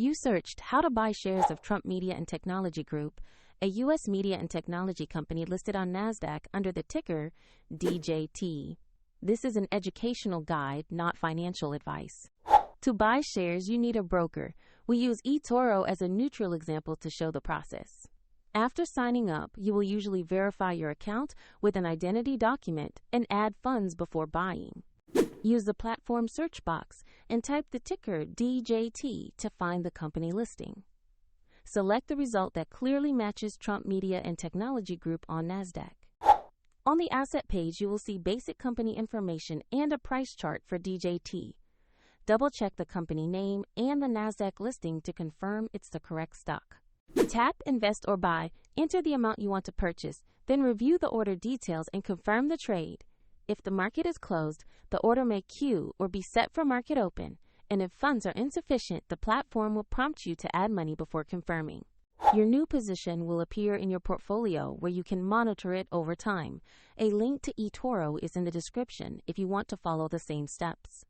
You searched how to buy shares of Trump Media and Technology Group, a U.S. media and technology company listed on NASDAQ under the ticker DJT. This is an educational guide, not financial advice. To buy shares, you need a broker. We use eToro as a neutral example to show the process. After signing up, you will usually verify your account with an identity document and add funds before buying. Use the platform search box and type the ticker DJT to find the company listing. Select the result that clearly matches Trump Media and Technology Group on NASDAQ. On the asset page, you will see basic company information and a price chart for DJT. Double-check the company name and the NASDAQ listing to confirm it's the correct stock. Tap Invest or Buy, enter the amount you want to purchase, then review the order details and confirm the trade. If the market is closed, the order may queue or be set for market open, and if funds are insufficient, the platform will prompt you to add money before confirming. Your new position will appear in your portfolio where you can monitor it over time. A link to eToro is in the description if you want to follow the same steps.